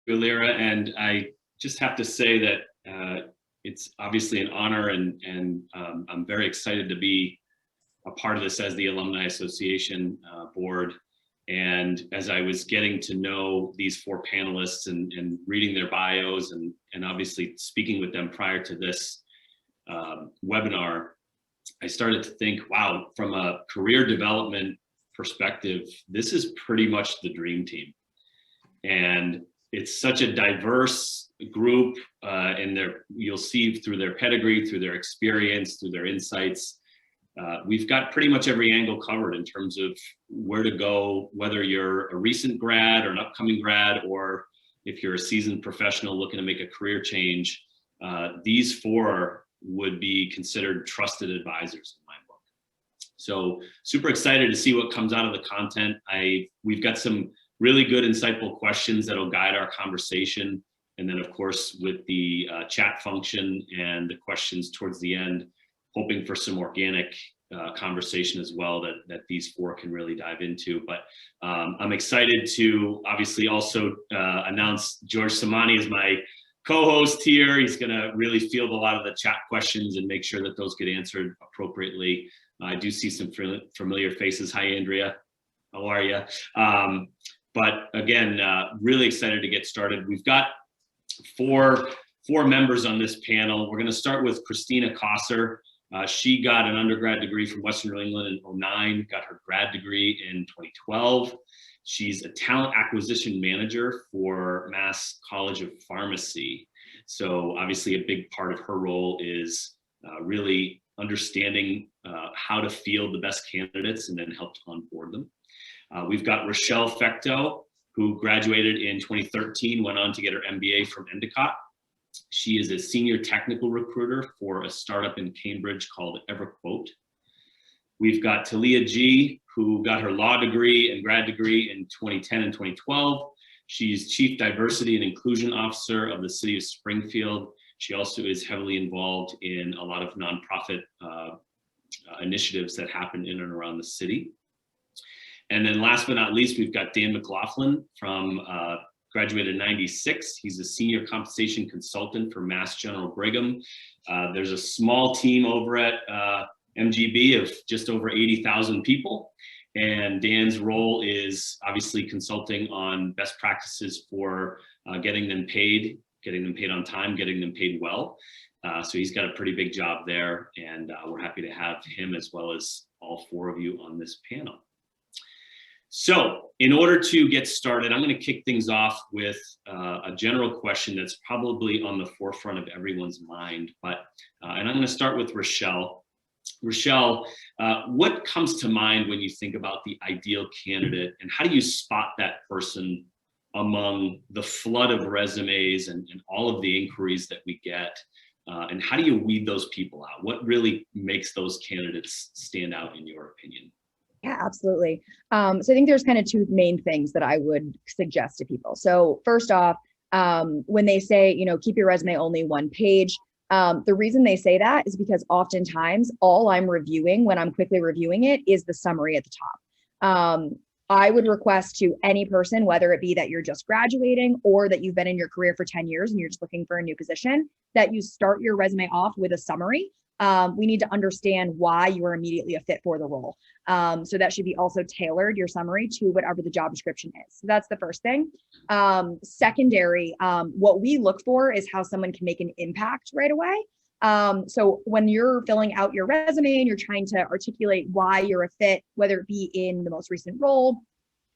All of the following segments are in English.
Lyra, and I just have to say that it's obviously an honor, and I'm very excited to be a part of this as the Alumni Association board. And as I was getting to know these four panelists and reading their bios and obviously speaking with them prior to this webinar, I started to think, wow, from a career development perspective, this is pretty much the dream team. And it's such a diverse group, and you'll see through their pedigree, through their experience, through their insights, we've got pretty much every angle covered in terms of where to go, whether you're a recent grad or an upcoming grad, or if you're a seasoned professional looking to make a career change. These four would be considered trusted advisors in my book. So super excited to see what comes out of the content. We've got some really good, insightful questions that'll guide our conversation. And then of course, with the chat function and the questions towards the end, hoping for some organic conversation as well that these four can really dive into. But I'm excited to obviously also announce George Samani as my co-host here. He's gonna really field a lot of the chat questions and make sure that those get answered appropriately. I do see some familiar faces. Hi, Andrea, how are you? But again, really excited to get started. We've got four members on this panel. We're gonna start with Christina Cosser. She got an undergrad degree from Western New England in 2009, got her grad degree in 2012. She's a talent acquisition manager for Mass College of Pharmacy. So obviously a big part of her role is really understanding how to field the best candidates and then help to onboard them. We've got Rachelle Fecteau, who graduated in 2013, went on to get her MBA from Endicott. She is a senior technical recruiter for a startup in Cambridge called EverQuote. We've got Talia G, who got her law degree and grad degree in 2010 and 2012. She's Chief Diversity and Inclusion Officer of the City of Springfield. She also is heavily involved in a lot of nonprofit initiatives that happen in and around the city. And then last but not least, we've got Dan McLaughlin from graduated in 96. He's a senior compensation consultant for Mass General Brigham. There's a small team over at MGB of just over 80,000 people. And Dan's role is obviously consulting on best practices for getting them paid on time, getting them paid well. So he's got a pretty big job there, and we're happy to have him as well as all four of you on this panel. So in order to get started, I'm going to kick things off with a general question that's probably on the forefront of everyone's mind. And I'm going to start with Rachelle. Rachelle, what comes to mind when you think about the ideal candidate, and how do you spot that person among the flood of resumes and all of the inquiries that we get? And how do you weed those people out? What really makes those candidates stand out in your opinion? Yeah, absolutely. So I think there's kind of two main things that I would suggest to people. So first off, when they say, keep your resume only one page, the reason they say that is because oftentimes all I'm reviewing when I'm quickly reviewing it is the summary at the top. I would request to any person, whether it be that you're just graduating or that you've been in your career for 10 years and you're just looking for a new position, that you start your resume off with a summary. We need to understand why you are immediately a fit for the role. So that should be also tailored, your summary, to whatever the job description is. So that's the first thing. Secondary, what we look for is how someone can make an impact right away. So when you're filling out your resume and you're trying to articulate why you're a fit, whether it be in the most recent role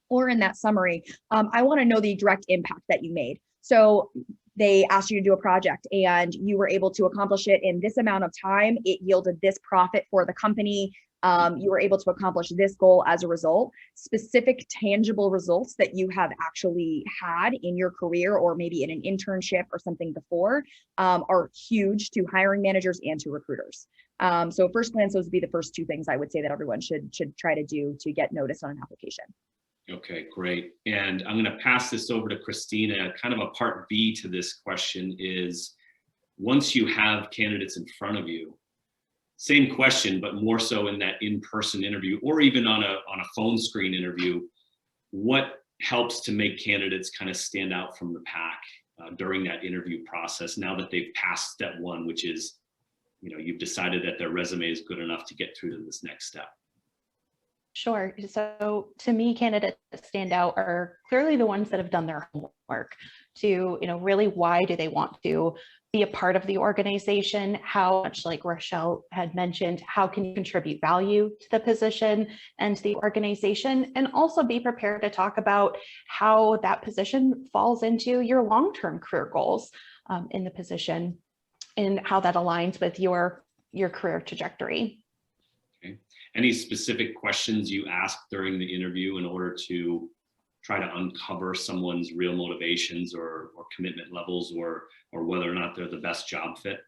or in that summary, I want to know the direct impact that you made. So they asked you to do a project and you were able to accomplish it in this amount of time. It yielded this profit for the company. You were able to accomplish this goal as a result. Specific tangible results that you have actually had in your career or maybe in an internship or something before are huge to hiring managers and to recruiters. So at first glance, those would be the first two things I would say that everyone should try to do to get noticed on an application. Okay, great. And I'm going to pass this over to Kristina. Kind of a part B to this question is, once you have candidates in front of you, same question, but more so in that in-person interview or even on a phone screen interview, what helps to make candidates kind of stand out from the pack during that interview process, now that they've passed step one, which is, you know, you've decided that their resume is good enough to get through to this next step? Sure. So to me, candidates that stand out are clearly the ones that have done their homework to, really, why do they want to be a part of the organization? How much, like Rachelle had mentioned, how can you contribute value to the position and the organization? And also be prepared to talk about how that position falls into your long-term career goals in the position and how that aligns with your career trajectory. Okay. Any specific questions you ask during the interview in order to try to uncover someone's real motivations or commitment levels, or whether or not they're the best job fit?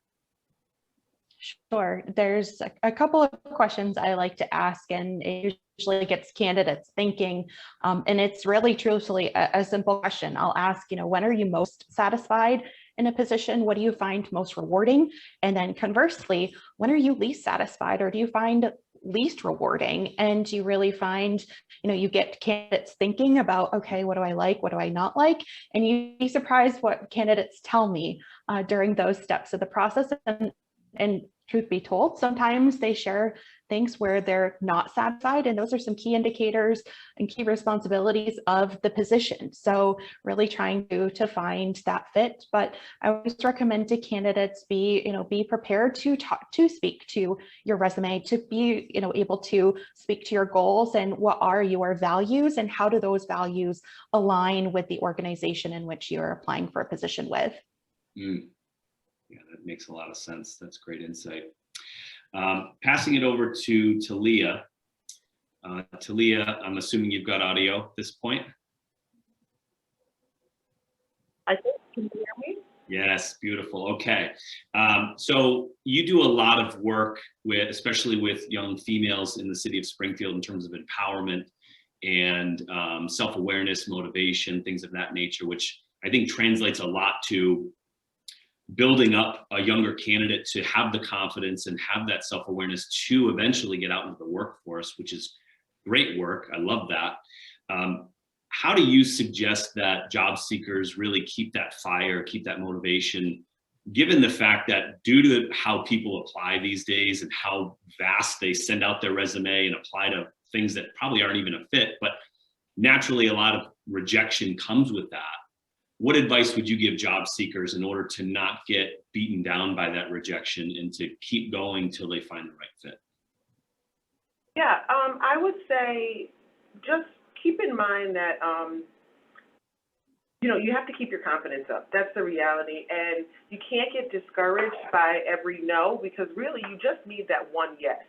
Sure. There's a couple of questions I like to ask, and it usually gets candidates thinking. And it's really truthfully a simple question. I'll ask, when are you most satisfied in a position? What do you find most rewarding? And then conversely, when are you least satisfied, or do you find least rewarding? And you really find, you get candidates thinking about, okay, what do I like? What do I not like? And you'd be surprised what candidates tell me during those steps of the process. And truth be told, sometimes they share things where they're not satisfied, and those are some key indicators and key responsibilities of the position. So really trying to find that fit. But I always recommend to candidates be prepared to speak to your resume, to be able to speak to your goals and what are your values and how do those values align with the organization in which you're applying for a position with. Yeah, that makes a lot of sense. That's great insight. Passing it over to Talia. Talia, I'm assuming you've got audio at this point. I think, can you hear me? Yes, beautiful. Okay. So you do a lot of work especially with young females in the city of Springfield in terms of empowerment and self-awareness, motivation, things of that nature, which I think translates a lot to building up a younger candidate to have the confidence and have that self-awareness to eventually get out into the workforce, which is great work. I love that. How do you suggest that job seekers really keep that fire, keep that motivation, given the fact that due to how people apply these days and how vast they send out their resume and apply to things that probably aren't even a fit, but naturally a lot of rejection comes with that? What advice would you give job seekers in order to not get beaten down by that rejection and to keep going till they find the right fit? Yeah, I would say just keep in mind that, you have to keep your confidence up. That's the reality. And you can't get discouraged by every no, because really you just need that one yes.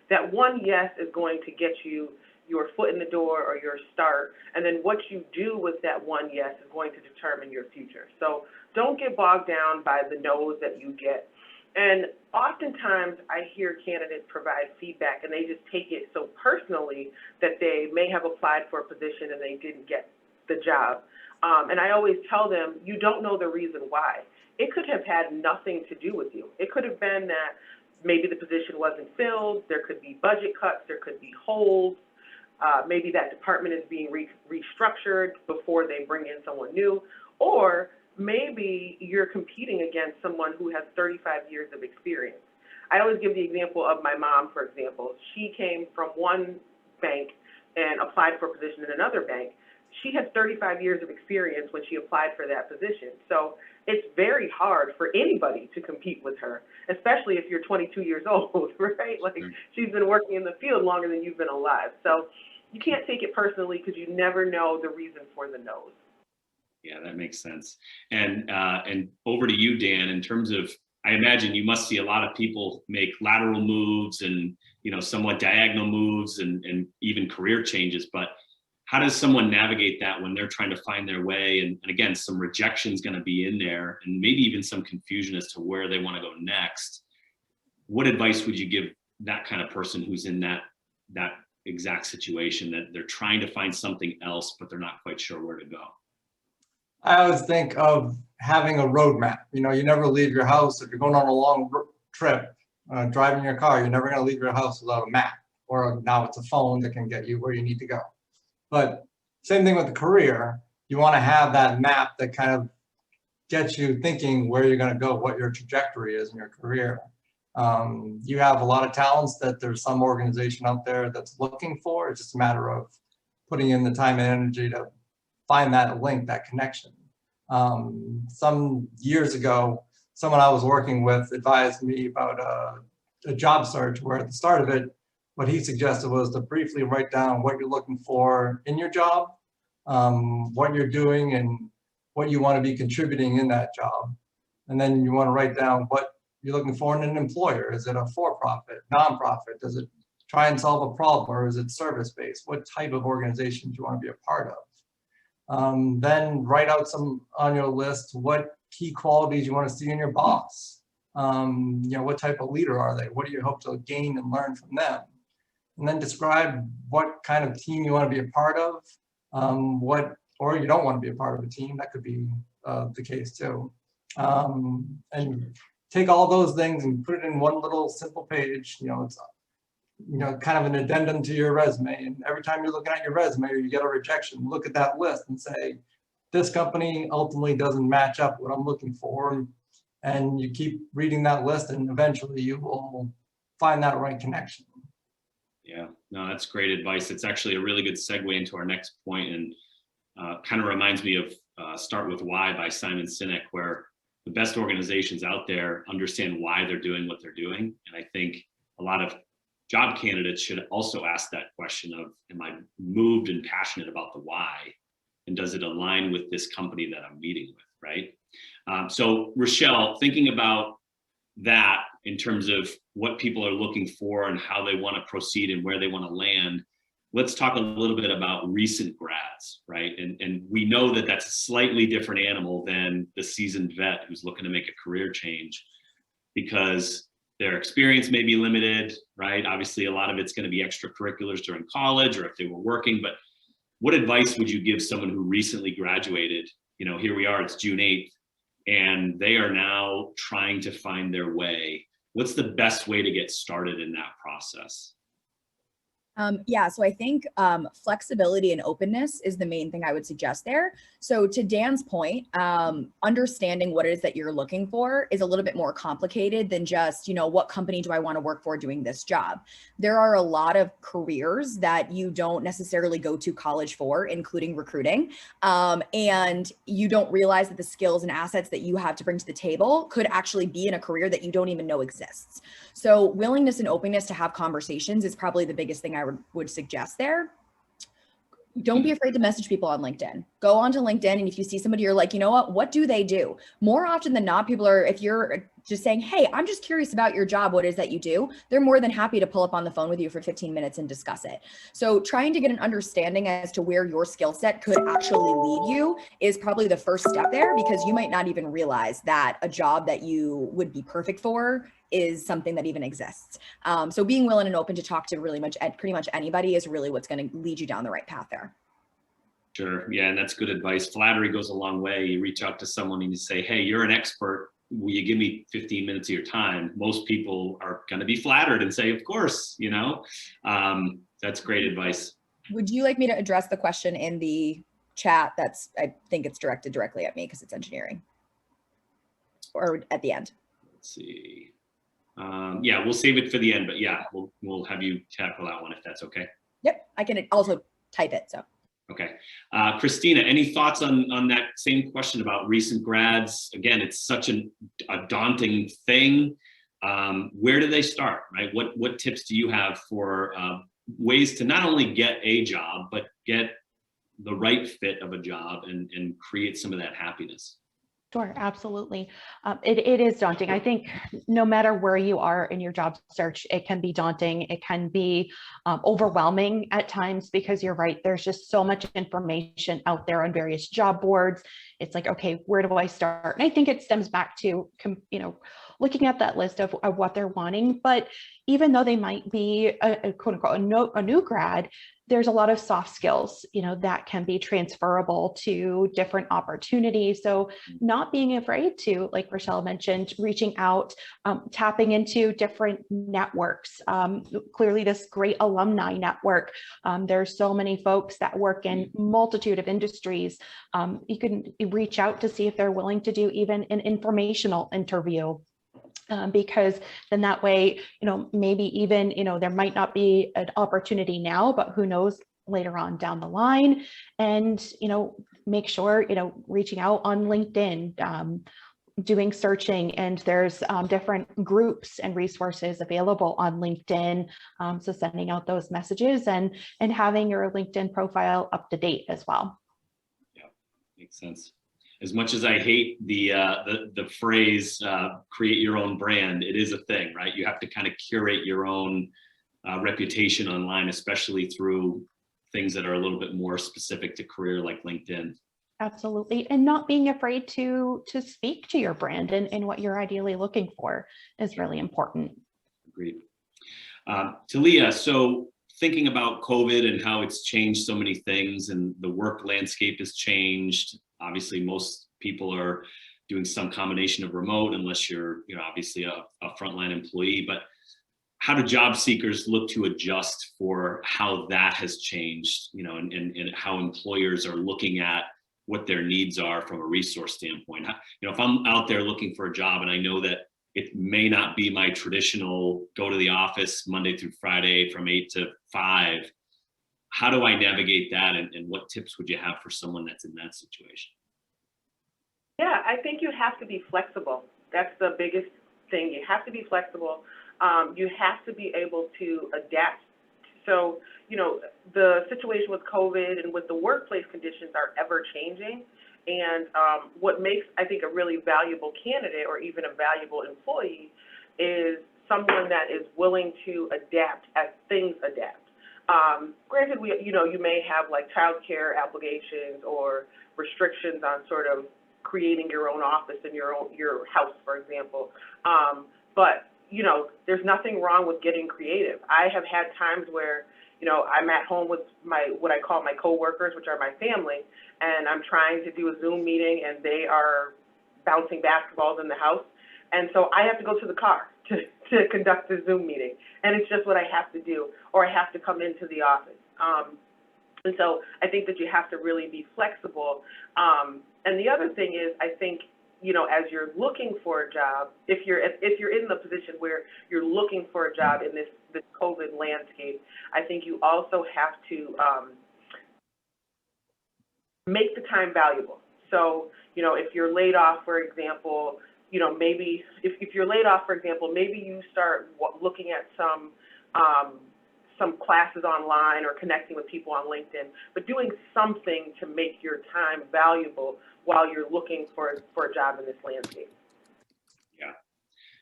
That one yes is going to get you your foot in the door or your start, and then what you do with that one yes is going to determine your future. So don't get bogged down by the no's that you get. And oftentimes I hear candidates provide feedback and they just take it so personally that they may have applied for a position and they didn't get the job. And I always tell them, you don't know the reason why. It could have had nothing to do with you. It could have been that maybe the position wasn't filled, there could be budget cuts, there could be holes, maybe that department is being restructured before they bring in someone new, or maybe you're competing against someone who has 35 years of experience. I always give the example of my mom, for example. She came from one bank and applied for a position in another bank. She had 35 years of experience when she applied for that position. So it's very hard for anybody to compete with her, especially if you're 22 years old, right? Like, she's been working in the field longer than you've been alive. So you can't take it personally because you never know the reason for the no's. Yeah, that makes sense. And over to you, Dan, in terms of, I imagine you must see a lot of people make lateral moves and, somewhat diagonal moves and even career changes, but how does someone navigate that when they're trying to find their way? And again, some rejection is going to be in there and maybe even some confusion as to where they want to go next. What advice would you give that kind of person who's in that exact situation, that they're trying to find something else, but they're not quite sure where to go? I always think of having a roadmap. You never leave your house. If you're going on a long trip, driving your car, you're never going to leave your house without a map, or now it's a phone that can get you where you need to go. But same thing with the career. You want to have that map that kind of gets you thinking where you're going to go, what your trajectory is in your career. You have a lot of talents that there's some organization out there that's looking for. It's just a matter of putting in the time and energy to find that link, that connection. Some years ago, someone I was working with advised me about a job search where at the start of it, what he suggested was to briefly write down what you're looking for in your job, what you're doing and what you want to be contributing in that job. And then you want to write down what you're looking for in an employer. Is it a for-profit, nonprofit? Does it try and solve a problem, or is it service-based? What type of organization do you want to be a part of? Then write out some on your list, what key qualities you want to see in your boss. What type of leader are they? What do you hope to gain and learn from them? And then describe what kind of team you want to be a part of, or you don't want to be a part of a team. That could be the case too. And take all those things and put it in one little simple page. It's kind of an addendum to your resume. And every time you're looking at your resume or you get a rejection, look at that list and say, this company ultimately doesn't match up what I'm looking for. And you keep reading that list and eventually you will find that right connection. Yeah, no, that's great advice. It's actually a really good segue into our next point, and kind of reminds me of Start With Why by Simon Sinek, where the best organizations out there understand why they're doing what they're doing. And I think a lot of job candidates should also ask that question of, am I moved and passionate about the why? And does it align with this company that I'm meeting with, right? So Rachelle, thinking about that in terms of what people are looking for and how they want to proceed and where they want to land, let's talk a little bit about recent grads, right? And we know that that's a slightly different animal than the seasoned vet who's looking to make a career change, because their experience may be limited, right? Obviously, a lot of it's going to be extracurriculars during college or if they were working, but what advice would you give someone who recently graduated? Here we are, it's June 8th, and they are now trying to find their way. What's the best way to get started in that process? Yeah, so I think flexibility and openness is the main thing I would suggest there. So to Dan's point, understanding what it is that you're looking for is a little bit more complicated than just, what company do I want to work for doing this job? There are a lot of careers that you don't necessarily go to college for, including recruiting. And you don't realize that the skills and assets that you have to bring to the table could actually be in a career that you don't even know exists. So willingness and openness to have conversations is probably the biggest thing I would suggest there. Don't be afraid to message people on LinkedIn. Go onto LinkedIn, and if you see somebody, you're like, what do they do? More often than not, people are, if you're just saying, hey, I'm just curious about your job, what is that you do? They're more than happy to pull up on the phone with you for 15 minutes and discuss it. So trying to get an understanding as to where your skill set could actually lead you is probably the first step there, because you might not even realize that a job that you would be perfect for is something that even exists. So being willing and open to talk to pretty much anybody is really what's going to lead you down the right path there. Sure. Yeah, and that's good advice. Flattery goes a long way. You reach out to someone and you say, hey, you're an expert. Will you give me 15 minutes of your time? Most people are going to be flattered and say, of course, that's great advice. Would you like me to address the question in the chat? I think it's directed directly at me because it's engineering, or at the end. Let's see. Yeah, we'll save it for the end, but yeah, we'll have you tackle that one if that's okay. Yep, I can also type it, so. Okay. Kristina, any thoughts on that same question about recent grads? Again, it's such a daunting thing. Where do they start, right? What tips do you have for ways to not only get a job, but get the right fit of a job and create some of that happiness? Sure, absolutely. It is daunting. I think no matter where you are in your job search, it can be daunting. It can be overwhelming at times, because you're right, there's just so much information out there on various job boards. It's like, okay, where do I start? And I think it stems back to, looking at that list of what they're wanting. But even though they might be a quote unquote a new grad, there's a lot of soft skills, that can be transferable to different opportunities. So not being afraid to, like Rachelle mentioned, reaching out, tapping into different networks. Clearly this great alumni network. There's so many folks that work in multitude of industries. You can reach out to see if they're willing to do even an informational interview. Because then that way, maybe even, there might not be an opportunity now, but who knows later on down the line. And, make sure, reaching out on LinkedIn, doing searching, and there's different groups and resources available on LinkedIn. So sending out those messages and having your LinkedIn profile up to date as well. Yeah, makes sense. As much as I hate the phrase create your own brand, it is a thing, right? You have to kind of curate your own reputation online, especially through things that are a little bit more specific to career like LinkedIn. Absolutely. And not being afraid to speak to your brand and what you're ideally looking for is really important. Agreed. Talia, so thinking about COVID and how it's changed so many things and the work landscape has changed. Obviously, most people are doing some combination of remote, unless you're, obviously a frontline employee. But how do job seekers look to adjust for how that has changed, and how employers are looking at what their needs are from a resource standpoint? If I'm out there looking for a job and I know that it may not be my traditional go to the office Monday through Friday from 8 to 5, how do I navigate that, and what tips would you have for someone that's in that situation? Yeah, I think you have to be flexible. That's the biggest thing. You have to be flexible. You have to be able to adapt. So, the situation with COVID and with the workplace conditions are ever changing. And what makes, I think, a really valuable candidate or even a valuable employee is someone that is willing to adapt as things adapt. Granted, you may have like childcare obligations or restrictions on sort of creating your own office in your house, for example. But there's nothing wrong with getting creative. I have had times where, I'm at home with what I call my coworkers, which are my family, and I'm trying to do a Zoom meeting and they are bouncing basketballs in the house. And so I have to go to the car to conduct the Zoom meeting. And it's just what I have to do, or I have to come into the office. And so I think that you have to really be flexible. And the other thing is, I think, as you're looking for a job, if you're in the position where you're looking for a job in this COVID landscape, I think you also have to make the time valuable. So, if you're laid off, for example, maybe if you're laid off, for example, maybe you start looking at some classes online or connecting with people on LinkedIn, but doing something to make your time valuable while you're looking for a job in this landscape. Yeah,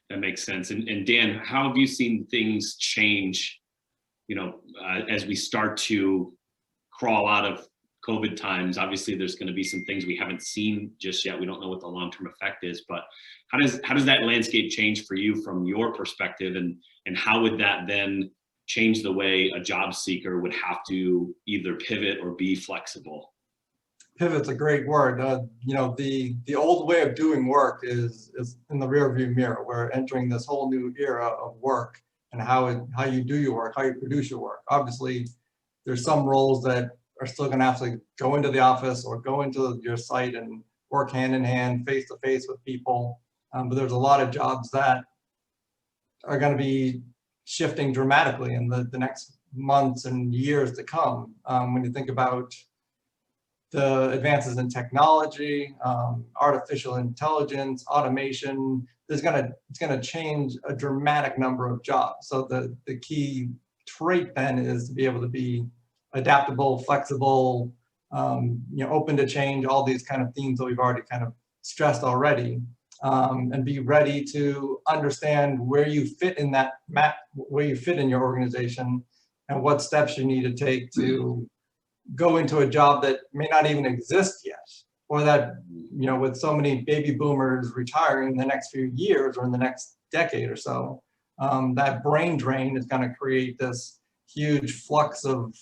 that makes sense. And Dan, how have you seen things change, as we start to crawl out of COVID times? Obviously, there's going to be some things we haven't seen just yet. We don't know what the long-term effect is, but how does that landscape change for you from your perspective, and how would that then change the way a job seeker would have to either pivot or be flexible? Pivot's a great word. The old way of doing work is in the rearview mirror. We're entering this whole new era of work and how you do your work, how you produce your work. Obviously, there's some roles that are still going to have to go into the office or go into your site and work hand in hand, face to face with people. But there's a lot of jobs that are going to be shifting dramatically in the next months and years to come. When you think about the advances in technology, artificial intelligence, automation, it's gonna change a dramatic number of jobs. So the key trait then is to be able to be adaptable, flexible, open to change, all these kind of themes that we've already kind of stressed already, and be ready to understand where you fit in that map, where you fit in your organization, and what steps you need to take to go into a job that may not even exist yet, or that, with so many baby boomers retiring in the next few years or in the next decade or so, that brain drain is going to create this huge flux of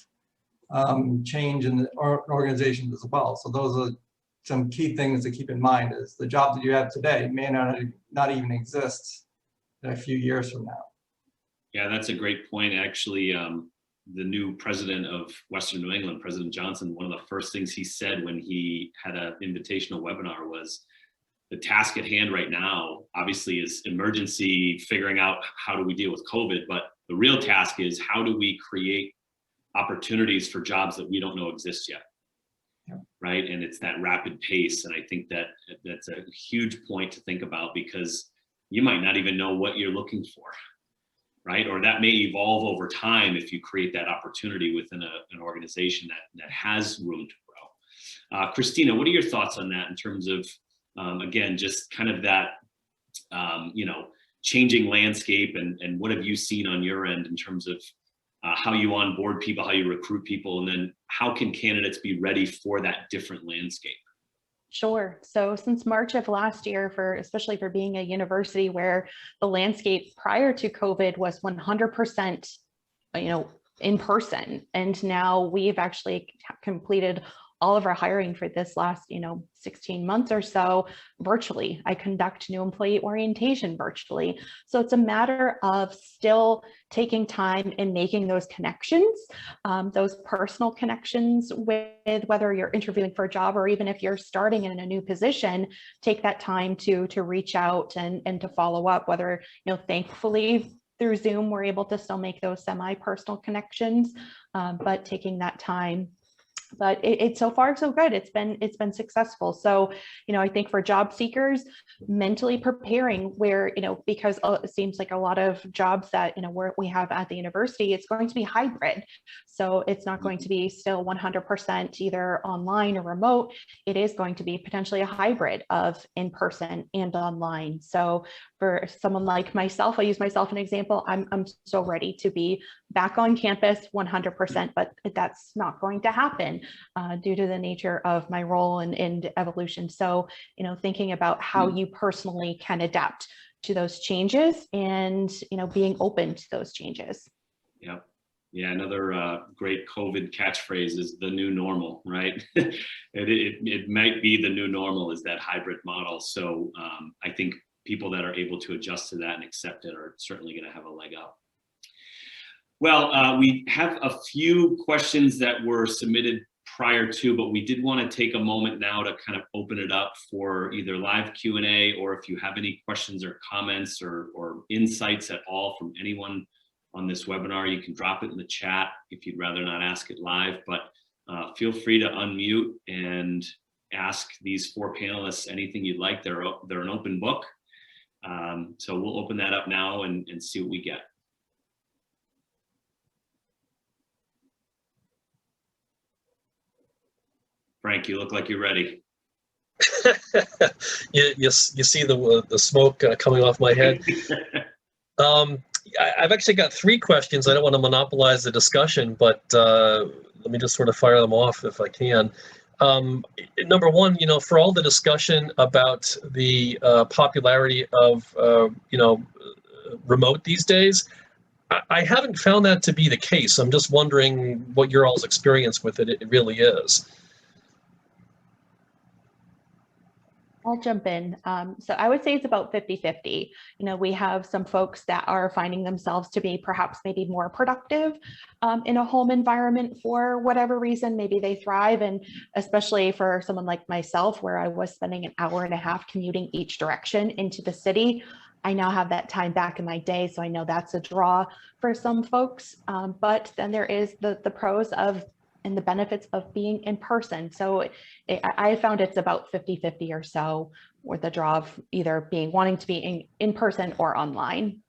change in the organizations as well. So those are some key things to keep in mind, is the job that you have today may not even exist in a few years from now. Yeah, that's a great point. Actually, the new president of Western New England, President Johnson, one of the first things he said when he had an invitational webinar was, the task at hand right now, obviously, is emergency, figuring out how do we deal with COVID, but the real task is how do we create opportunities for jobs that we don't know exist yet, right? And it's that rapid pace. And I think that that's a huge point to think about, because you might not even know what you're looking for, right? Or that may evolve over time if you create that opportunity within an organization that has room to grow. Kristina, what are your thoughts on that in terms of, again, just kind of that, changing landscape, and what have you seen on your end in terms of how you onboard people, how you recruit people, and then how can candidates be ready for that different landscape? Sure. So since March of last year, especially for being a university where the landscape prior to COVID was 100%, in person, and now we've actually completed all of our hiring for this last, 16 months or so virtually. I conduct new employee orientation virtually. So it's a matter of still taking time and making those connections, those personal connections with whether you're interviewing for a job or even if you're starting in a new position, take that time to reach out and to follow up, whether, thankfully through Zoom, we're able to still make those semi-personal connections, but taking that time. But it's so far so good. It's been successful. So, I think for job seekers, mentally preparing where, because it seems like a lot of jobs that, we have at the university, it's going to be hybrid. So it's not going to be still 100% either online or remote. It is going to be potentially a hybrid of in-person and online. So for someone like myself, I use myself as an example, I'm so ready to be back on campus 100%, but that's not going to happen due to the nature of my role and evolution. So, thinking about how you personally can adapt to those changes and, being open to those changes. Yeah. Yeah, another great COVID catchphrase is the new normal, right? it might be the new normal, is that hybrid model. So I think people that are able to adjust to that and accept it are certainly going to have a leg up. Well, we have a few questions that were submitted prior to, but we did want to take a moment now to kind of open it up for either live Q&A, or if you have any questions or comments or insights at all from anyone on this webinar, you can drop it in the chat if you'd rather not ask it live, but feel free to unmute and ask these four panelists anything you'd like. They're an open book. So we'll open that up now and see what we get. Frank, you look like you're ready. you see the smoke coming off my head. I've actually got three questions. I don't want to monopolize the discussion, but let me just sort of fire them off if I can. Number one, for all the discussion about the popularity of remote these days, I haven't found that to be the case. I'm just wondering what your all's experience with it really is. I'll jump in. So I would say it's about 50-50. We have some folks that are finding themselves to be perhaps maybe more productive in a home environment for whatever reason. Maybe they thrive, and especially for someone like myself, where I was spending an hour and a half commuting each direction into the city, I now have that time back in my day. So I know that's a draw for some folks. But then there is the pros of and the benefits of being in person. So I found it's about 50-50 or so, with the draw of either wanting to be in person or online.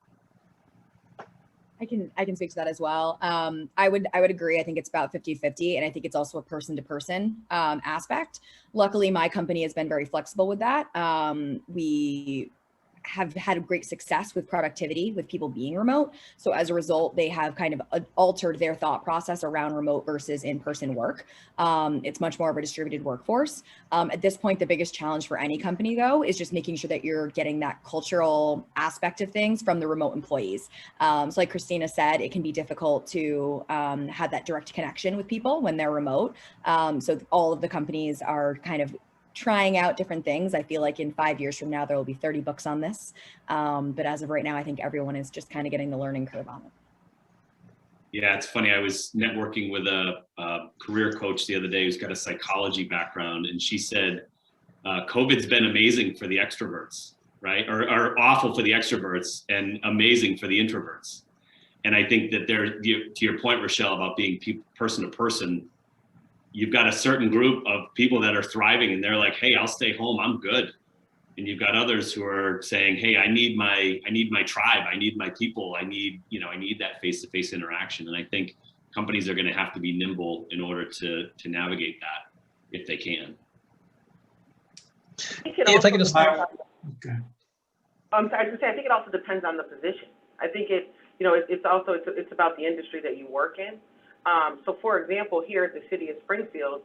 I can speak to that as well. I would agree. I think it's about 50-50, and I think it's also a person-to-person aspect. Luckily, my company has been very flexible with that. We have had great success with productivity with people being remote. So as a result, they have kind of altered their thought process around remote versus in-person work. It's much more of a distributed workforce. At this point, the biggest challenge for any company, though, is just making sure that you're getting that cultural aspect of things from the remote employees. So like Kristina said, it can be difficult to have that direct connection with people when they're remote. So all of the companies are kind of trying out different things. I feel like in 5 years from now, there will be 30 books on this. But as of right now, I think everyone is just kind of getting the learning curve on it. Yeah, it's funny. I was networking with a career coach the other day who's got a psychology background, and she said, COVID's been amazing for the extroverts, right? Or awful for the extroverts and amazing for the introverts. And I think that to your point, Rachelle, about being person to person, you've got a certain group of people that are thriving and they're like, hey, I'll stay home, I'm good. And you've got others who are saying, hey, I need my tribe, I need my people, I need that face-to-face interaction. And I think companies are going to have to be nimble in order to navigate that if they can. If I can just I'm sorry, I was going to say, I think it also depends on the position. I think it's about the industry that you work in. So for example, here at the city of Springfield,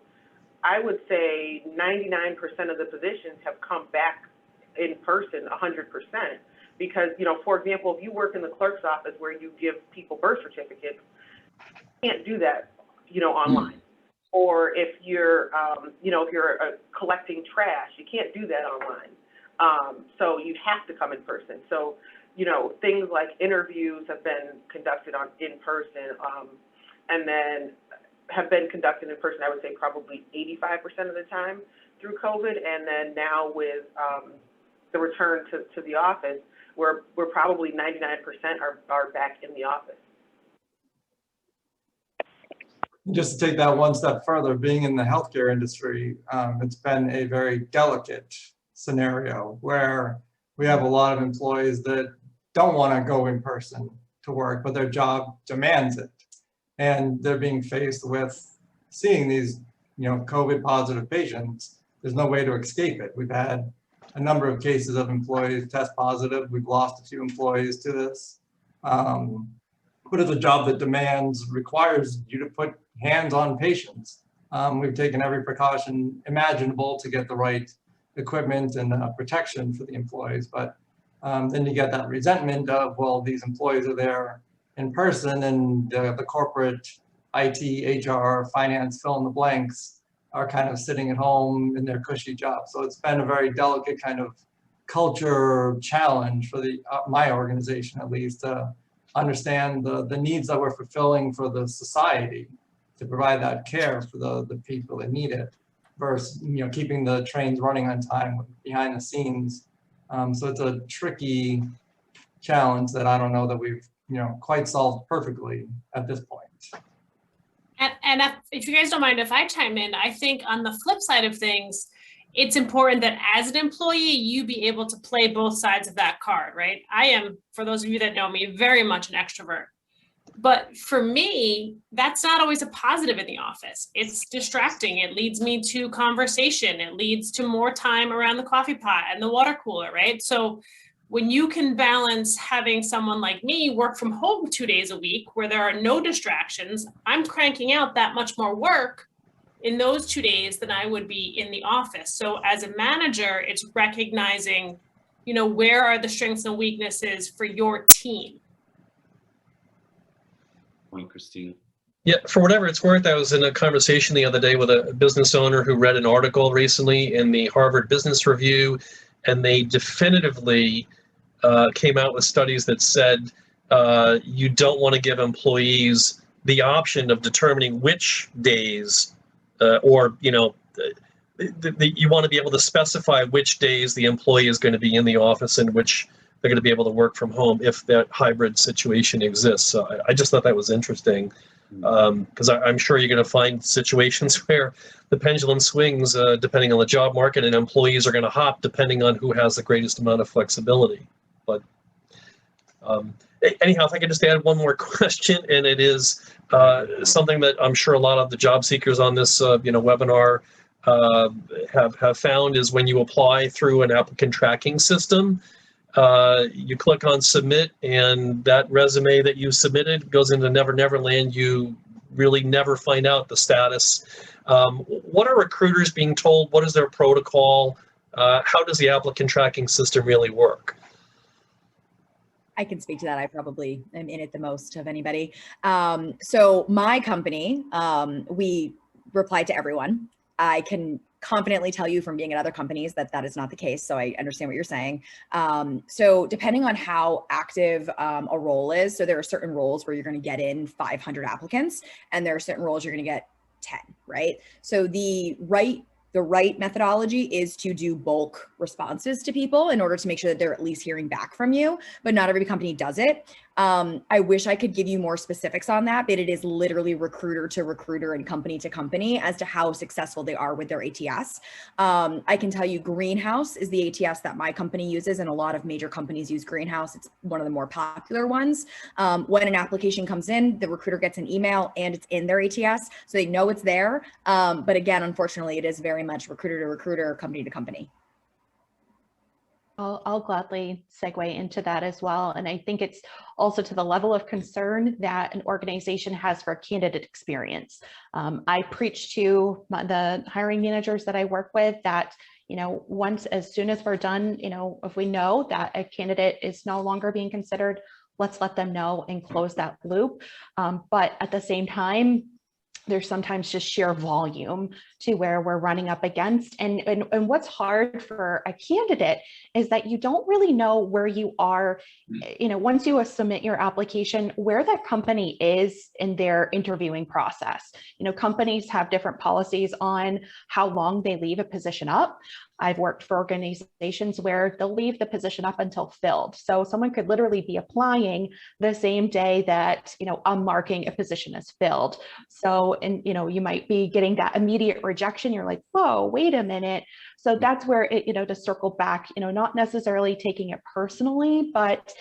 I would say 99% of the positions have come back in person 100%. Because, for example, if you work in the clerk's office where you give people birth certificates, you can't do that, online. Or if you're, collecting trash, you can't do that online. So you have to come in person. So, things like interviews have been conducted in person. And then have been conducted in person, I would say probably 85% of the time through COVID. And then now with the return to the office, we're probably 99% are back in the office. Just to take that one step further, being in the healthcare industry, it's been a very delicate scenario where we have a lot of employees that don't want to go in person to work, but their job demands it. And they're being faced with seeing these, COVID positive patients. There's no way to escape it. We've had a number of cases of employees test positive. We've lost a few employees to this. But it's a job that requires you to put hands on patients. We've taken every precaution imaginable to get the right equipment and protection for the employees. But then you get that resentment of, well, these employees are there in person, and the corporate IT, HR, finance, fill in the blanks are kind of sitting at home in their cushy jobs. So it's been a very delicate kind of culture challenge for my organization, at least, to understand the needs that we're fulfilling for the society to provide that care for the people that need it, versus keeping the trains running on time behind the scenes. So it's a tricky challenge that I don't know that we've quite solved perfectly at this point. And if you guys don't mind if I chime in, I think on the flip side of things, it's important that as an employee, you be able to play both sides of that card, right? I am, for those of you that know me, very much an extrovert. But for me, that's not always a positive in the office. It's distracting. It leads me to conversation. It leads to more time around the coffee pot and the water cooler, right? So when you can balance having someone like me work from home 2 days a week where there are no distractions, I'm cranking out that much more work in those 2 days than I would be in the office. So as a manager, it's recognizing, where are the strengths and weaknesses for your team? Point, Kristina. Yeah, for whatever it's worth, I was in a conversation the other day with a business owner who read an article recently in the Harvard Business Review, and they definitively came out with studies that said you don't want to give employees the option of determining which days you want to be able to specify which days the employee is going to be in the office and which they're going to be able to work from home if that hybrid situation exists. So I just thought that was interesting, because I'm sure you're going to find situations where the pendulum swings depending on the job market, and employees are going to hop depending on who has the greatest amount of flexibility. But anyhow, if I could just add one more question, and it is something that I'm sure a lot of the job seekers on this webinar have found, is when you apply through an applicant tracking system, You click on submit, and that resume that you submitted goes into Never Never Land. You really never find out the status. What are recruiters being told? What is their protocol? How does the applicant tracking system really work? I can speak to that. I probably am in it the most of anybody. So my company, we reply to everyone. I can confidently tell you from being at other companies that that is not the case. So I understand what you're saying. So depending on how active a role is, so there are certain roles where you're going to get in 500 applicants, and there are certain roles you're going to get 10, right? So the right methodology is to do bulk responses to people in order to make sure that they're at least hearing back from you, but not every company does it. I wish I could give you more specifics on that, but it is literally recruiter to recruiter and company to company as to how successful they are with their ATS. I can tell you Greenhouse is the ATS that my company uses, and a lot of major companies use Greenhouse. It's one of the more popular ones. When an application comes in, the recruiter gets an email and it's in their ATS, so they know it's there. But again, unfortunately, it is very much recruiter to recruiter, company to company. I'll gladly segue into that as well. And I think it's also to the level of concern that an organization has for candidate experience. I preach to the hiring managers that I work with that, as soon as we're done, if we know that a candidate is no longer being considered, let's let them know and close that loop. But at the same time, there's sometimes just sheer volume to where we're running up against. And what's hard for a candidate is that you don't really know where you are, once you submit your application, where that company is in their interviewing process. Companies have different policies on how long they leave a position up. I've worked for organizations where they'll leave the position up until filled. So someone could literally be applying the same day that, I'm marking a position as filled. So, and, you might be getting that immediate rejection. You're like, whoa, wait a minute. So that's where it, to circle back, not necessarily taking it personally, but,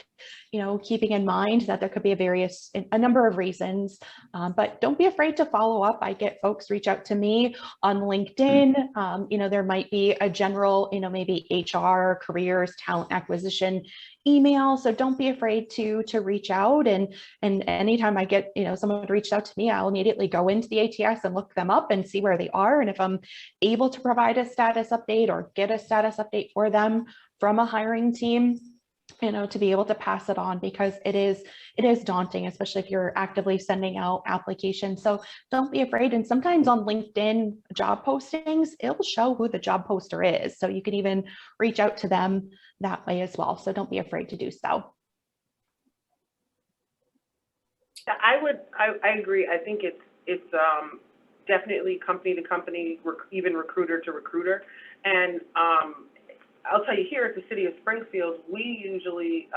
keeping in mind that there could be a number of reasons, but don't be afraid to follow up. I get folks reach out to me on LinkedIn. There might be a general, maybe HR, careers, talent acquisition email. So don't be afraid to reach out. And anytime I get, someone reached out to me, I'll immediately go into the ATS and look them up and see where they are. And if I'm able to provide a status update or get a status update for them from a hiring team, to be able to pass it on, because it is daunting, especially if you're actively sending out applications. So don't be afraid. And sometimes on LinkedIn job postings, it'll show who the job poster is. So you can even reach out to them that way as well. So don't be afraid to do so. I agree. I think it's definitely company to company, even recruiter to recruiter. And I'll tell you, here at the city of Springfield, we usually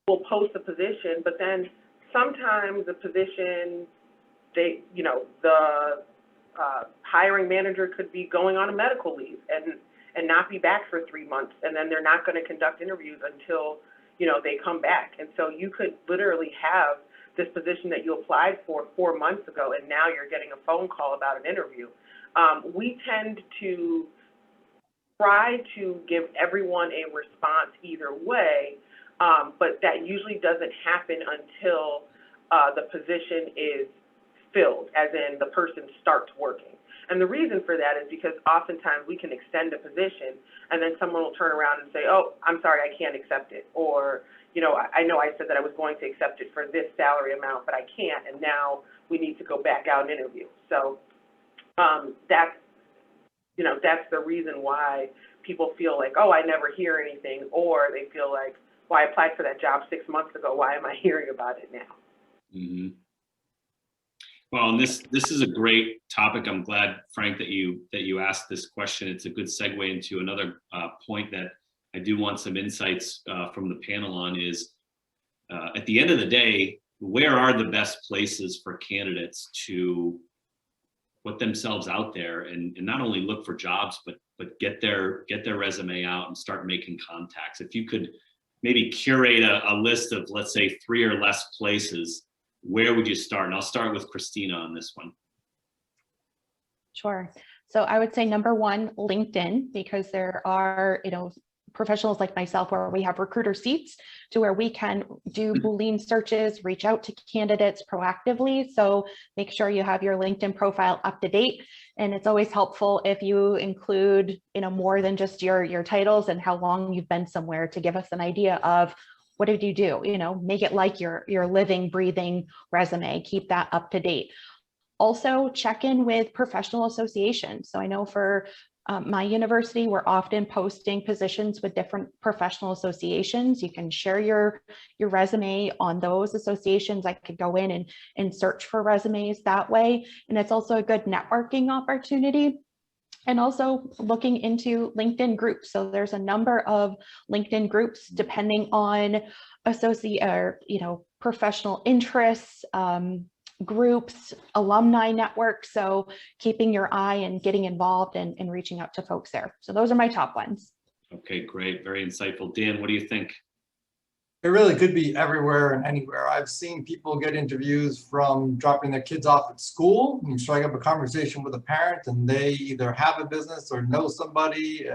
will post a position, but then sometimes the position, the hiring manager could be going on a medical leave and not be back for 3 months, and then they're not going to conduct interviews until they come back. And so you could literally have this position that you applied for 4 months ago, and now you're getting a phone call about an interview. We tend to try to give everyone a response either way, but that usually doesn't happen until the position is filled, as in the person starts working. And the reason for that is because oftentimes we can extend a position and then someone will turn around and say, oh, I'm sorry, I can't accept it. Or, I know I said that I was going to accept it for this salary amount, but I can't, and now we need to go back out and interview. So that's the reason why people feel like, oh, I never hear anything, or they feel like, well, I applied for that job 6 months ago. Why am I hearing about it now? Mm-hmm. Well, and this is a great topic. I'm glad, Frank, that you asked this question. It's a good segue into another point that I do want some insights from the panel on is, at the end of the day, where are the best places for candidates to put themselves out there and not only look for jobs, but get their resume out and start making contacts? If you could maybe curate a list of, let's say, 3 or less places, where would you start? And I'll start with Kristina on this one. Sure. So I would say number one, LinkedIn, because there are, professionals like myself, where we have recruiter seats to where we can do Boolean searches, reach out to candidates proactively. So make sure you have your LinkedIn profile up to date. And it's always helpful if you include, more than just your titles and how long you've been somewhere, to give us an idea of what did you do, make it like your living, breathing resume, keep that up to date. Also check in with professional associations. So I know for my university, we're often posting positions with different professional associations. You can share your resume on those associations. I could go in and search for resumes that way. And it's also a good networking opportunity. And also looking into LinkedIn groups. So there's a number of LinkedIn groups depending on professional interests, groups, alumni networks. So keeping your eye and getting involved and reaching out to folks there. So those are my top ones. Okay, great. Very insightful. Dan, what do you think? It really could be everywhere and anywhere. I've seen people get interviews from dropping their kids off at school and strike up a conversation with a parent, and they either have a business or know somebody,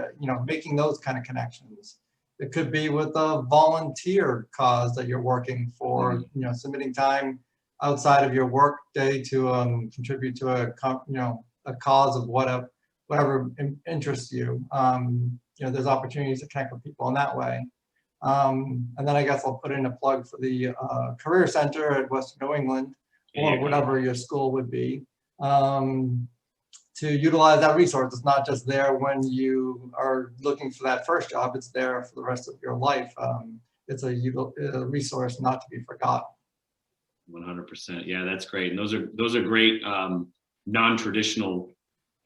making those kind of connections. It could be with a volunteer cause that you're working for, submitting time outside of your work day to contribute to a cause of whatever interests you. There's opportunities to connect with people in that way. And then I guess I'll put in a plug for the Career Center at Western New England, or whatever your school would be, to utilize that resource. It's not just there when you are looking for that first job, it's there for the rest of your life. It's a resource not to be forgotten. 100%. Yeah, that's great. And those are great non-traditional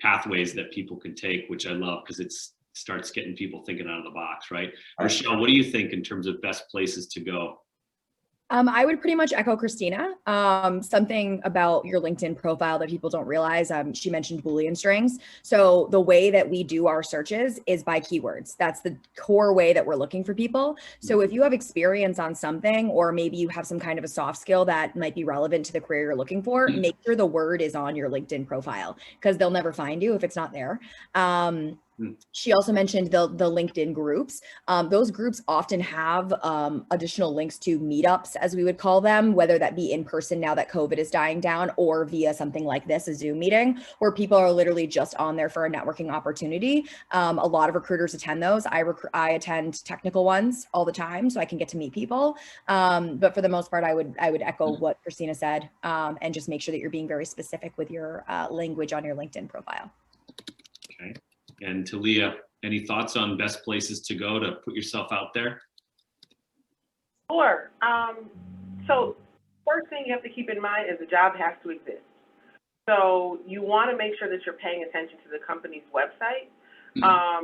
pathways that people can take, which I love, because it starts getting people thinking out of the box, right? Rachelle, what do you think in terms of best places to go? I would pretty much echo Kristina. Something about your LinkedIn profile that people don't realize. She mentioned Boolean strings. So the way that we do our searches is by keywords. That's the core way that we're looking for people. So if you have experience on something, or maybe you have some kind of a soft skill that might be relevant to the career you're looking for, make sure the word is on your LinkedIn profile, because they'll never find you if it's not there. She also mentioned the LinkedIn groups. Those groups often have additional links to meetups, as we would call them, whether that be in person now that COVID is dying down, or via something like this, a Zoom meeting, where people are literally just on there for a networking opportunity. A lot of recruiters attend those. I attend technical ones all the time, so I can get to meet people. But for the most part, I would echo what Kristina said, and just make sure that you're being very specific with your language on your LinkedIn profile. Okay. And Talia, any thoughts on best places to go to put yourself out there? Sure. So first thing you have to keep in mind is the job has to exist. So you want to make sure that you're paying attention to the company's website. I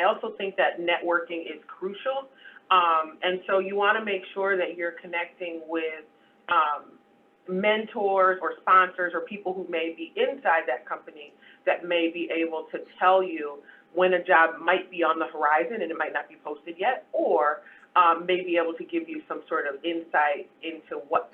also think that networking is crucial. And so you want to make sure that you're connecting with mentors or sponsors or people who may be inside that company that may be able to tell you when a job might be on the horizon and it might not be posted yet, or may be able to give you some sort of insight into what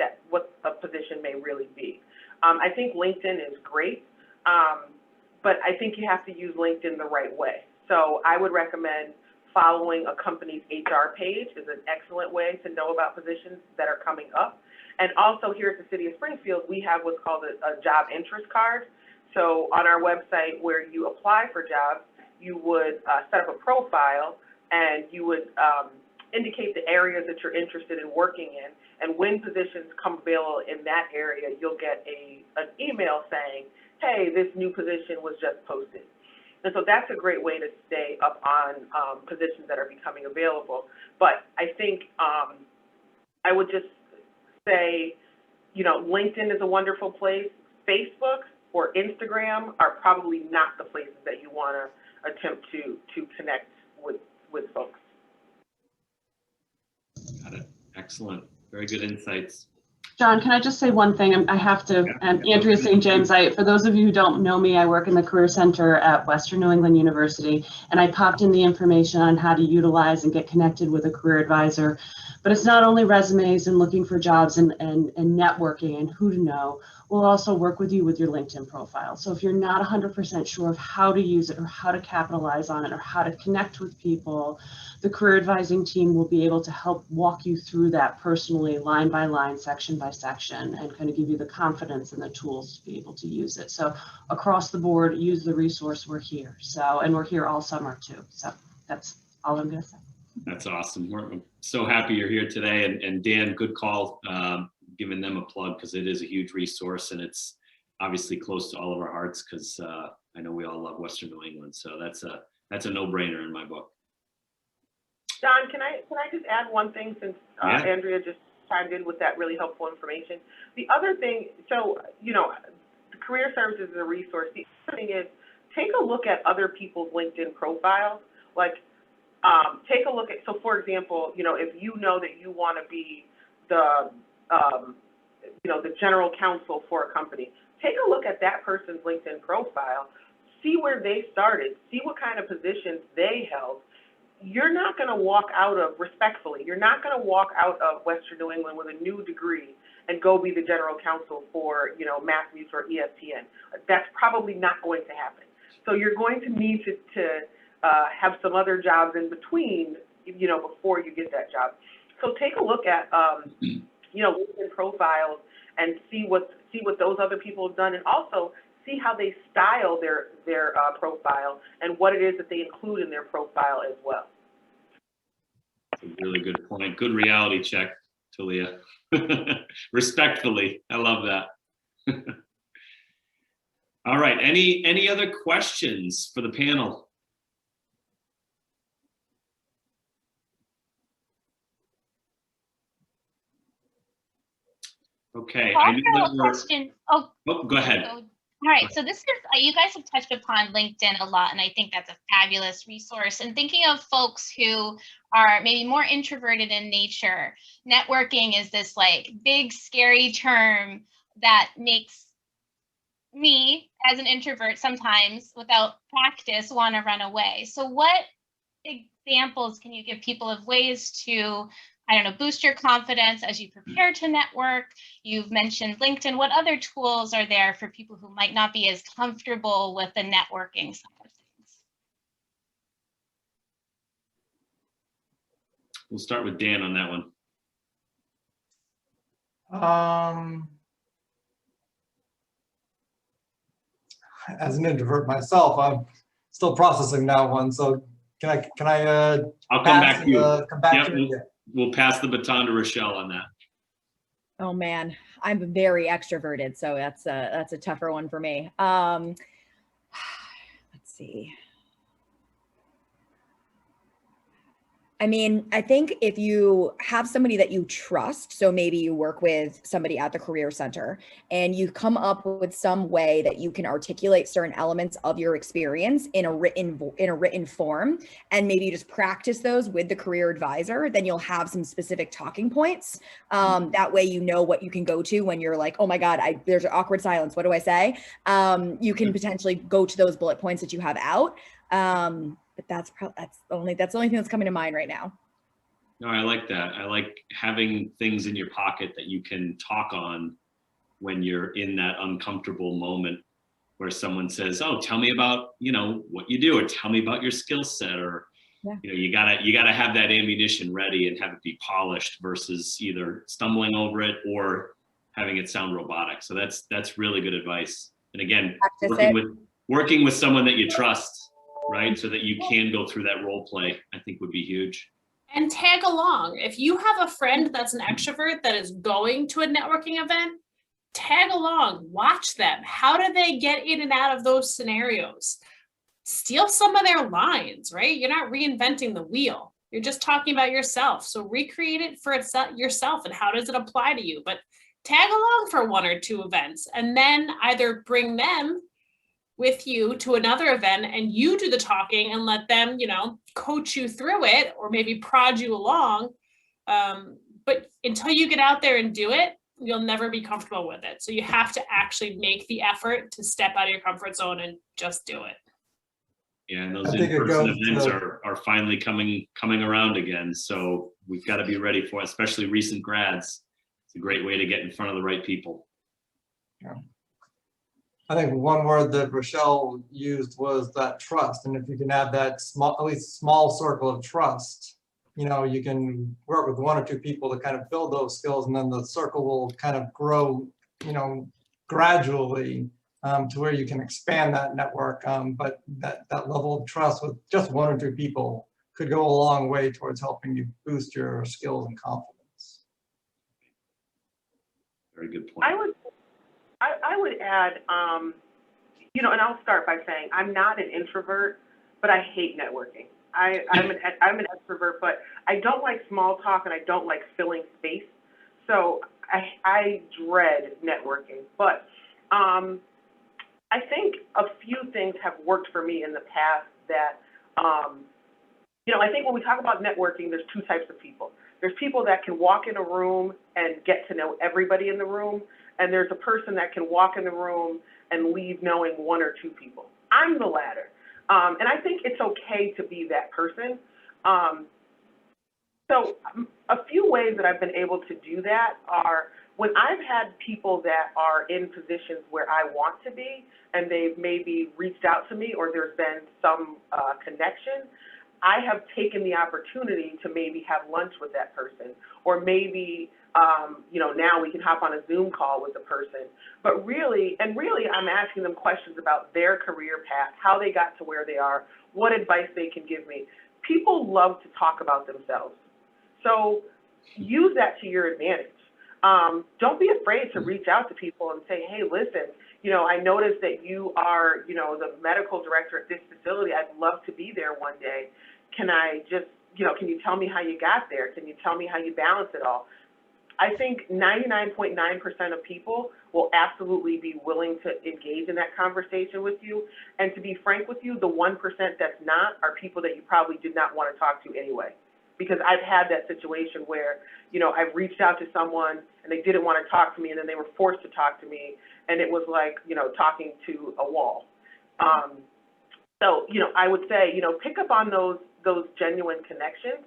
a position may really be. I think LinkedIn is great, but I think you have to use LinkedIn the right way. So I would recommend following a company's HR page is an excellent way to know about positions that are coming up. And also here at the City of Springfield, we have what's called a job interest card. So on our website where you apply for jobs, you would set up a profile and you would indicate the areas that you're interested in working in. And when positions come available in that area, you'll get an email saying, hey, this new position was just posted. And so that's a great way to stay up on positions that are becoming available. But I think I would just say, LinkedIn is a wonderful place. Facebook or Instagram are probably not the places that you want to attempt to connect with folks. Got it. Excellent. Very good insights. John, can I just say one thing? I have to, and Andrea St. James, for those of you who don't know me, I work in the Career Center at Western New England University, and I popped in the information on how to utilize and get connected with a career advisor. But it's not only resumes and looking for jobs and networking and who to know. we'll also work with you with your LinkedIn profile. So if you're not 100% sure of how to use it or how to capitalize on it or how to connect with people, the career advising team will be able to help walk you through that personally, line by line, section by section, and kind of give you the confidence and the tools to be able to use it. So across the board, use the resource, we're here. So, and we're here all summer too. So that's all I'm going to say. That's awesome. We're so happy you're here today. And Dan, good call, giving them a plug, because it is a huge resource and it's obviously close to all of our hearts, because I know we all love Western New England. So that's a no-brainer in my book. Don, can I just add one thing, since Andrea just chimed in with that really helpful information? The other thing, so, you know, the career services is a resource. The other thing is, take a look at other people's LinkedIn profiles. Like, take a look at, so for example, you know, if you know that you want to be the, you know, the general counsel for a company, take a look at that person's LinkedIn profile, see where they started, see what kind of positions they held. You're not going to walk out of, respectfully, you're not going to walk out of Western New England with a new degree and go be the general counsel for, you know, Matthews or ESPN. That's probably not going to happen. So you're going to need to have some other jobs in between, you know, before you get that job. So take a look at, you know, LinkedIn profiles and see what those other people have done, and also see how they style their profile and what it is that they include in their profile as well. That's a really good point. Good reality check, Talia. Respectfully, I love that. All right, any other questions for the panel? Okay, I know that we're... question. Oh, go ahead. All right, so this is, you guys have touched upon LinkedIn a lot, and I think that's a fabulous resource. And thinking of folks who are maybe more introverted in nature, networking is this like big, scary term that makes me, as an introvert, sometimes without practice, want to run away. So what examples can you give people of ways to, I don't know, boost your confidence as you prepare to network? You've mentioned LinkedIn. What other tools are there for people who might not be as comfortable with the networking side of things? We'll start with Dan on that one. As an introvert myself, I'm still processing that one. So can I I'll come back to you. Come back Yep, to you? we'll pass the baton to Rachelle on that. Oh man, I'm very extroverted, so that's a tougher one for me. Let's see. I mean, I think if you have somebody that you trust, so maybe you work with somebody at the Career Center and you come up with some way that you can articulate certain elements of your experience in a written form, and maybe you just practice those with the career advisor, then you'll have some specific talking points. That way, you know what you can go to when you're like, oh my God, there's an awkward silence. What do I say? You can potentially go to those bullet points that you have out. But that's the only thing that's coming to mind right now. No, I like that. I like having things in your pocket that you can talk on when you're in that uncomfortable moment where someone says, oh, tell me about, you know, what you do, or tell me about your skill set, or, you know, you gotta have that ammunition ready and have it be polished versus either stumbling over it or having it sound robotic. So that's really good advice. And again, working with someone that you trust, right? So that you can go through that role play, I think would be huge. And tag along. If you have a friend that's an extrovert that is going to a networking event, tag along, watch them. How do they get in and out of those scenarios? Steal some of their lines, right? You're not reinventing the wheel. You're just talking about yourself. So recreate it for yourself, and how does it apply to you? But tag along for 1 or 2 events, and then either bring them with you to another event and you do the talking and let them, you know, coach you through it, or maybe prod you along. But until you get out there and do it, you'll never be comfortable with it. So you have to actually make the effort to step out of your comfort zone and just do it. Yeah, and those in-person events are finally coming around again. So we've got to be ready for it, especially recent grads. It's a great way to get in front of the right people. Yeah. I think one word that Rachelle used was that trust. And if you can have that small, at least small circle of trust, you know, you can work with one or two people to kind of build those skills, and then the circle will kind of grow, you know, gradually to where you can expand that network. But that level of trust with just one or two people could go a long way towards helping you boost your skills and confidence. Very good point. I would add, you know, and I'll start by saying I'm not an introvert, but I hate networking. I'm an extrovert, but I don't like small talk and I don't like filling space. So I dread networking. But I think a few things have worked for me in the past that, you know, I think when we talk about networking, there's two types of people. There's people that can walk in a room and get to know everybody in the room. And there's a person that can walk in the room and leave knowing one or two people. I'm the latter. And I think it's okay to be that person. So a few ways that I've been able to do that are when I've had people that are in positions where I want to be and they've maybe reached out to me or there's been some connection, I have taken the opportunity to maybe have lunch with that person, or maybe, you know, now we can hop on a Zoom call with the person. But really, I'm asking them questions about their career path, how they got to where they are, what advice they can give me. People love to talk about themselves. So use that to your advantage. Don't be afraid to reach out to people and say, hey, listen, you know, I noticed that you are, you know, the medical director at this facility. I'd love to be there one day. Can I just, you know, can you tell me how you got there? Can you tell me how you balance it all? I think 99.9% of people will absolutely be willing to engage in that conversation with you. And to be frank with you, the 1% that's not are people that you probably did not want to talk to anyway. Because I've had that situation where, you know, I've reached out to someone and they didn't want to talk to me, and then they were forced to talk to me, and it was like, you know, talking to a wall. So, you know, I would say, you know, pick up on those genuine connections.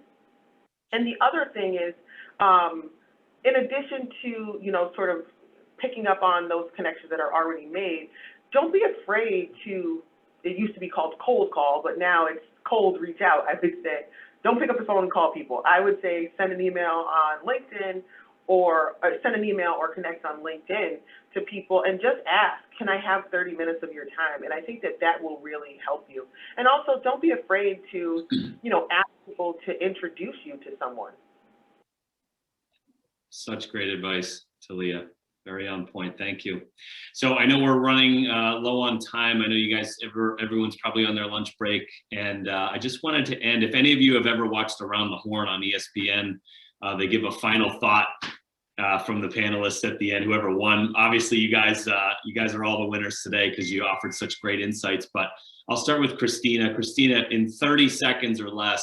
And the other thing is, in addition to, you know, sort of picking up on those connections that are already made, don't be afraid to, it used to be called cold call, but now it's cold reach out, I would say. Don't pick up the phone and call people. I would say send an email on LinkedIn or send an email or connect on LinkedIn to people and just ask, can I have 30 minutes of your time? And I think that that will really help you. And also don't be afraid to, you know, ask people to introduce you to someone. Such great advice, Talia. Very on point. Thank you. So I know we're running low on time. I know you guys, everyone's probably on their lunch break. And I just wanted to end, if any of you have ever watched Around the Horn on ESPN, they give a final thought from the panelists at the end, whoever won. Obviously, you guys are all the winners today because you offered such great insights. But I'll start with Kristina. Kristina, in 30 seconds or less,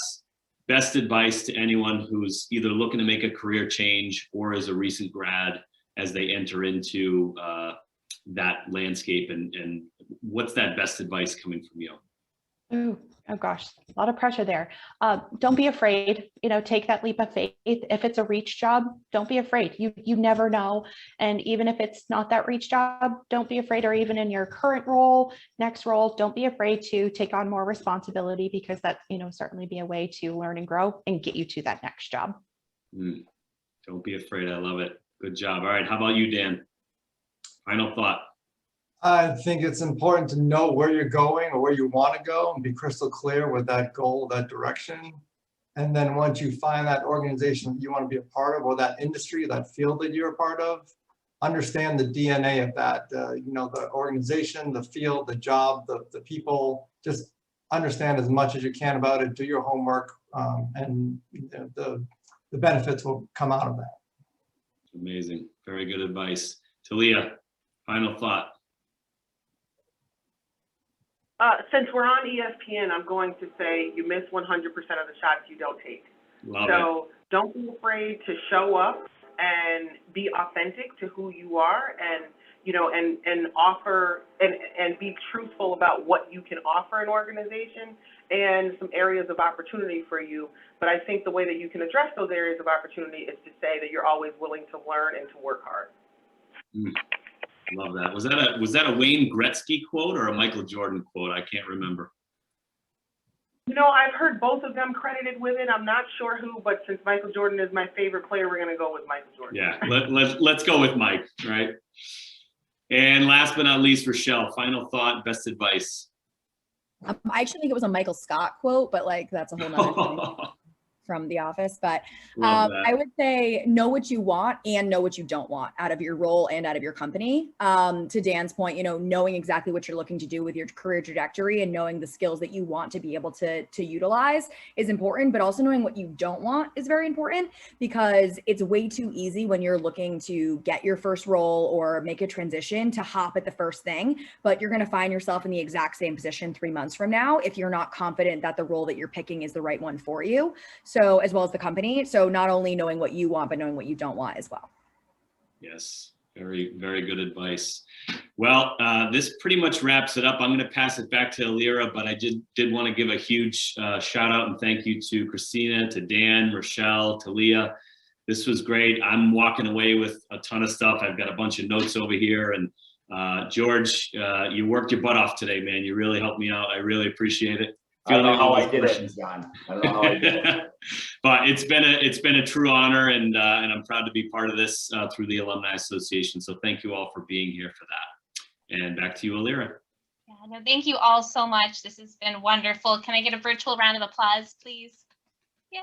best advice to anyone who's either looking to make a career change or is a recent grad as they enter into that landscape, and what's that best advice coming from you? Oh gosh, a lot of pressure there. Don't be afraid, you know, take that leap of faith. If it's a reach job, don't be afraid. You never know. And even if it's not that reach job, don't be afraid, or even in your current role, next role, don't be afraid to take on more responsibility, because that, you know, certainly be a way to learn and grow and get you to that next job. Don't be afraid. I love it. Good job. All right. How about you, Dan? Final thought. I think it's important to know where you're going or where you want to go and be crystal clear with that goal, that direction. And then once you find that organization that you want to be a part of, or that industry, that field that you're a part of, understand the DNA of that, you know, the organization, the field, the job, the people. Just understand as much as you can about it, do your homework, and you know, the benefits will come out of that. Amazing. Very good advice. Talia, final thought. Since we're on ESPN, I'm going to say you miss 100% of the shots you don't take. Love so it. Don't be afraid to show up and be authentic to who you are, and you know, and offer and be truthful about what you can offer an organization and some areas of opportunity for you. But I think the way that you can address those areas of opportunity is to say that you're always willing to learn and to work hard. Love that. Was that a Wayne Gretzky quote or a Michael Jordan quote? I can't remember. You know, I've heard both of them credited with it. I'm not sure who, but since Michael Jordan is my favorite player, we're going to go with Michael Jordan. Yeah, let's go with Mike, right? And last but not least, Rachelle, final thought, best advice. I actually think it was a Michael Scott quote, but like that's a whole nother thing from The Office. But I would say know what you want and know what you don't want out of your role and out of your company. To Dan's point, you know, knowing exactly what you're looking to do with your career trajectory and knowing the skills that you want to be able to utilize is important, but also knowing what you don't want is very important, because it's way too easy when you're looking to get your first role or make a transition to hop at the first thing, but you're going to find yourself in the exact same position 3 months from now if you're not confident that the role that you're picking is the right one for you. So as well as the company. So not only knowing what you want, but knowing what you don't want as well. Yes, very, very good advice. Well, this pretty much wraps it up. I'm going to pass it back to Alira, but I did want to give a huge shout out and thank you to Kristina, to Dan, Rachelle, Talia. This was great. I'm walking away with a ton of stuff. I've got a bunch of notes over here. And George, you worked your butt off today, man. You really helped me out. I really appreciate it. I don't know how I did it, John. I don't know how I did it. But it's been a true honor, and I'm proud to be part of this through the Alumni Association. So thank you all for being here for that. And back to you, Alira. Yeah, no, thank you all so much. This has been wonderful. Can I get a virtual round of applause, please? Yay.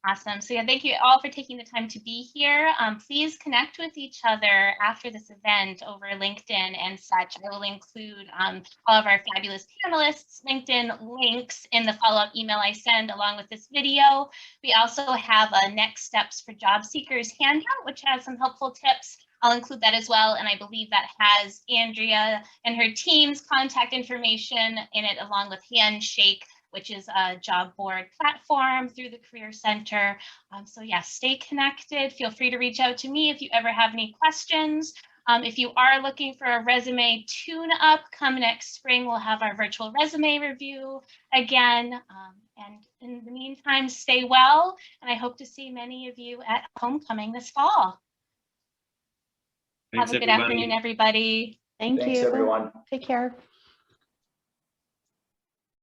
Awesome. So yeah, thank you all for taking the time to be here. Please connect with each other after this event over LinkedIn and such. I will include all of our fabulous panelists' LinkedIn links in the follow-up email I send along with this video. We also have a Next Steps for Job Seekers handout, which has some helpful tips. I'll include that as well. And I believe that has Andrea and her team's contact information in it, along with Handshake, which is a job board platform through the Career Center. So yeah, stay connected. Feel free to reach out to me if you ever have any questions. If you are looking for a resume tune-up, come next spring, we'll have our virtual resume review again. And in the meantime, stay well. And I hope to see many of you at homecoming this fall. Thanks, have a good everybody. afternoon, everybody. Thank Thanks, you. everyone. Take care.